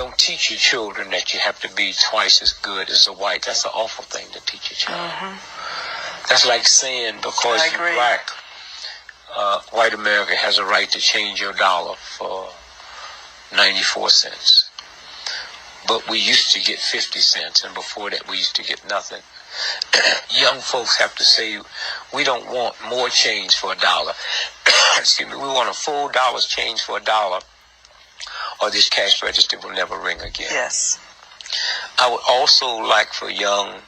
don't teach your children that you have to be twice as good as a white. That's an awful thing to teach a child. That's like saying because you're black, white America has a right to change your dollar for 94 cents. But we used to get 50 cents, and before that we used to get nothing. Young folks have to say, we don't want more change for $1. Excuse me, we want a full dollar's change for $1, or this cash register will never ring again. Yes. I would also like for young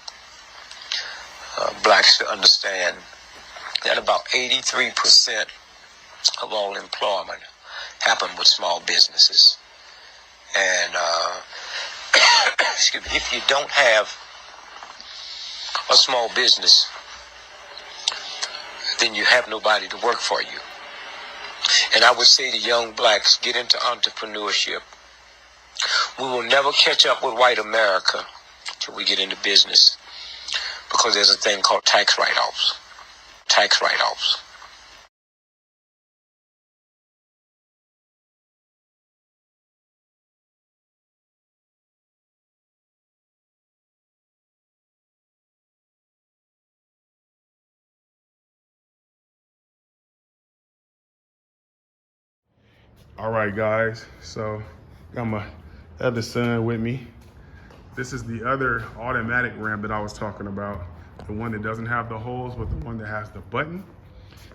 blacks to understand that about 83% of all employment happen with small businesses. And excuse me, if you don't have a small business, then you have nobody to work for you. And I would say to young blacks, get into entrepreneurship. We will never catch up with white America till we get into business, because there's a thing called tax write-offs. Tax write-offs. All right, guys, so got my other son with me. This is the other automatic ramp that I was talking about, the one that doesn't have the holes, but the one that has the button.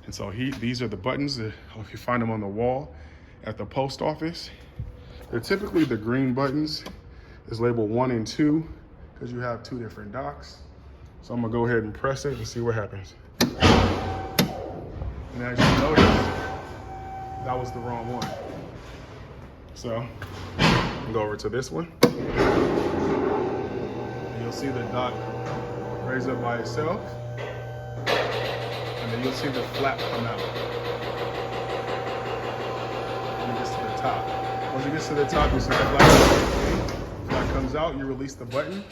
And so these are the buttons that, if you find them on the wall at the post office. They're typically the green buttons. Is labeled 1 and 2 because you have 2 different docks. So I'm gonna go ahead and press it and see what happens. And as you notice, that was the wrong one. So I'll go over to this one. And you'll see the dock raise up by itself. And then you'll see the flap come out. When it gets to the top. Once it gets to the top, you see the flap. Flap comes out, you release the button.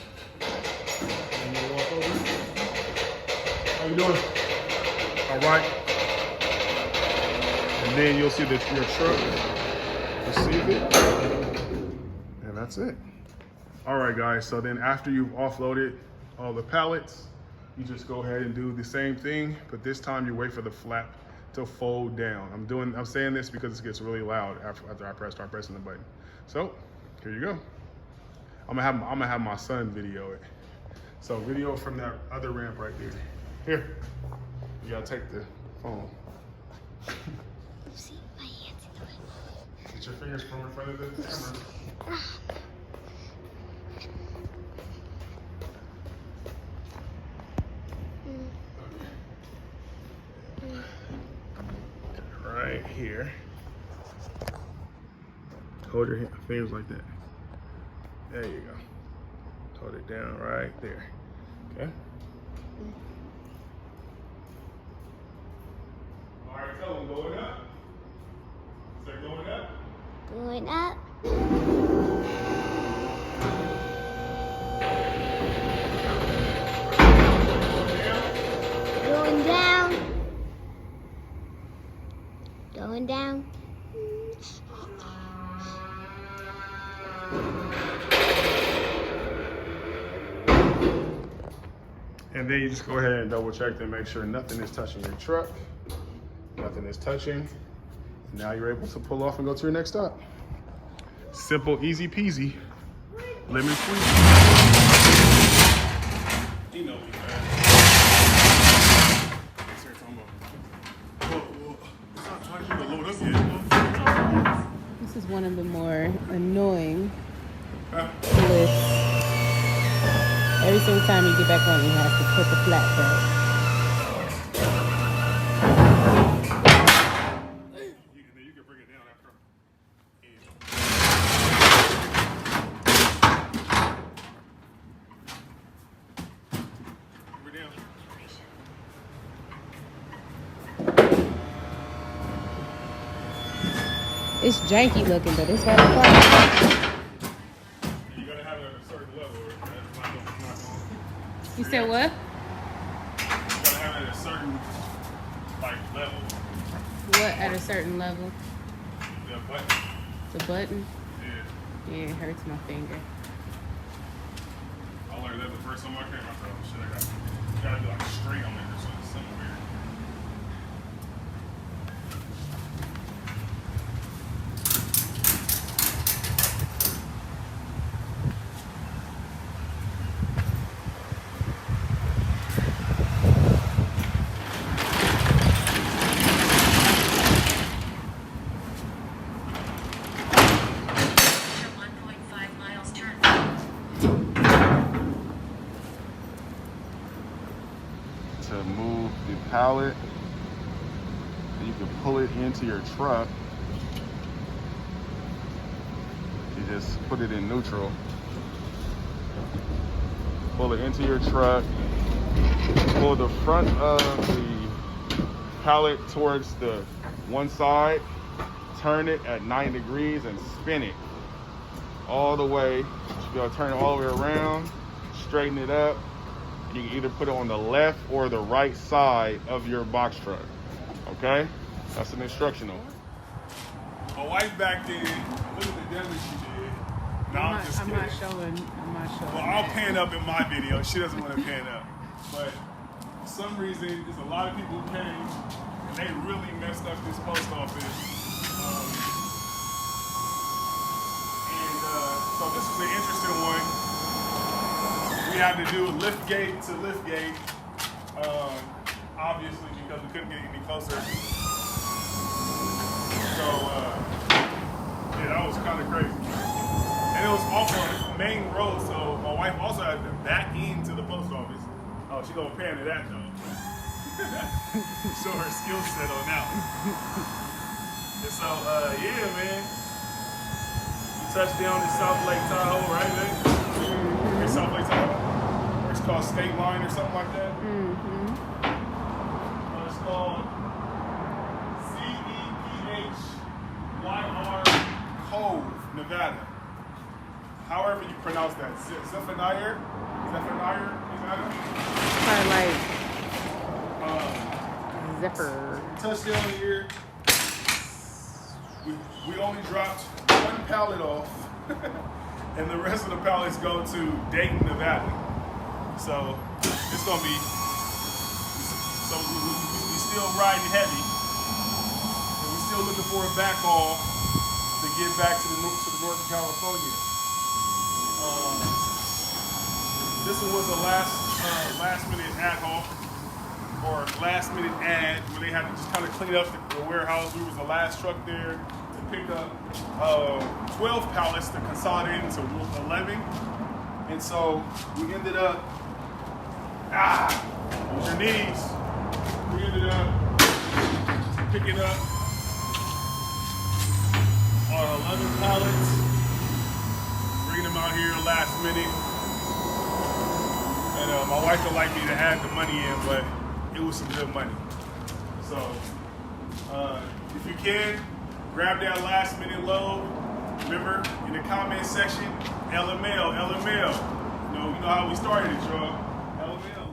And you walk over. How you doing? All right. And then you'll see that your truck receive it, and that's it. All right, guys, so then after you've offloaded all the pallets, you just go ahead and do the same thing, but this time you wait for the flap to fold down. I'm saying this because it gets really loud after I start pressing the button. So here you go. I'm gonna have my son video it. So video from that other ramp right there. Here, you gotta take the phone. See my hands in the way. Get your fingers from in front of the camera. Right here. Hold your fingers like that. There you go. Hold it down right there. Okay. All right, tell them going up. Say going up. Going up. Going down. Going down. And then you just go ahead and double check to make sure nothing is touching your truck. Nothing is touching. Now you're able to pull off and go to your next stop. Simple, easy peasy, lemon free. You know me, man. This is one of the more annoying lifts. Every single time you get back on, you have to put the flat back. You can bring it down after. Bring it down. It's janky looking, but it's hella fun. You gotta have it at a certain level. You said what? You gotta have it at a certain level. What at a certain level? The button. The button? Yeah. Yeah, it hurts my finger. I learned that the first time I came out there. Shit, I gotta do like a straight on it or something weird. To move the pallet, you can pull it into your truck. You just put it in neutral. Pull it into your truck. Pull the front of the pallet towards the one side. Turn it at 90 degrees and spin it all the way. You should be able to turn it all the way around, straighten it up. You can either put it on the left or the right side of your box truck. Okay? That's an instructional. My wife back then, look at the damage she did. No, I'm not showing. Well, I'll pan up in my video. She doesn't want to pan up. But for some reason, there's a lot of people who came and they really messed up this post office. So this is an interesting one. We had to do liftgate to liftgate, obviously because we couldn't get any closer. So yeah, that was kind of crazy. And it was off on the main road, so my wife also had to back into the post office. Oh, she gonna pan to that though. Show her skill set on that one. And so yeah, man. Touchdown in South Lake Tahoe, right, man? In South Lake Tahoe? Or it's called State Line or something like that? Mm-hmm. It's called CEPHYR Cove, Nevada. However you pronounce that. Zephaniah, Nevada? Probably like Zephyr. Touchdown here. We only dropped one pallet off, and the rest of the pallets go to Dayton, Nevada. So it's gonna be. So we still riding heavy, and we still looking for a backhaul to get back to the Northern California. This one was a last minute ad hoc. Or last minute ad where they had to just kind of clean up the warehouse. We was the last truck there to pick up 12 pallets to consolidate into 11. And so we ended up, with your knees, we ended up picking up our 11 pallets, bringing them out here last minute. And my wife would like me to have the money in, but it was some good money. So, if you can, grab that last minute load. Remember, in the comment section, LML. You know how we started it, y'all. LML.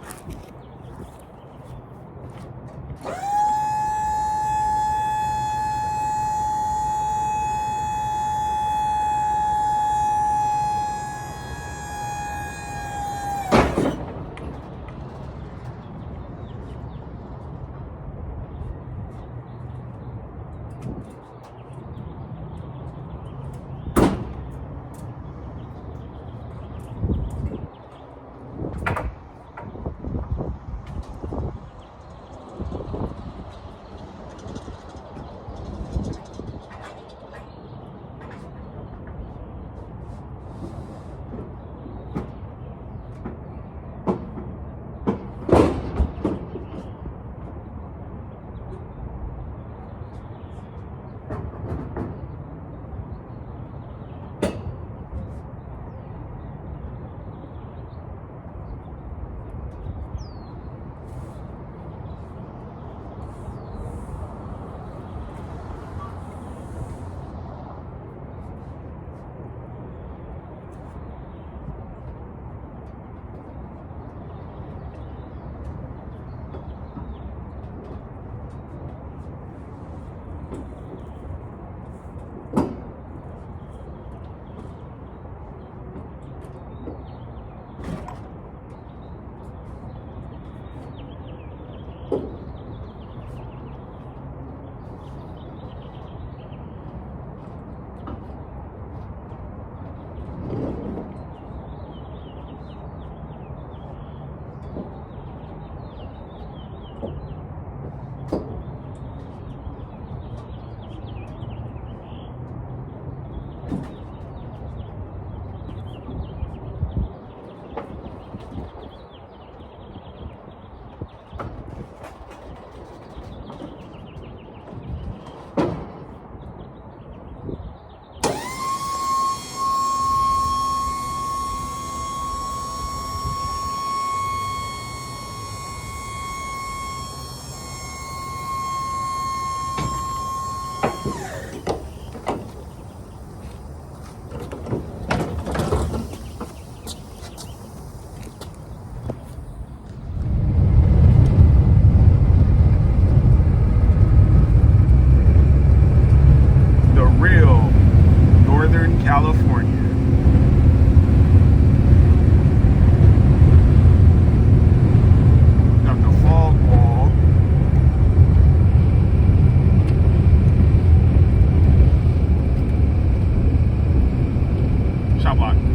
California. Got the fog wall. Shop lot.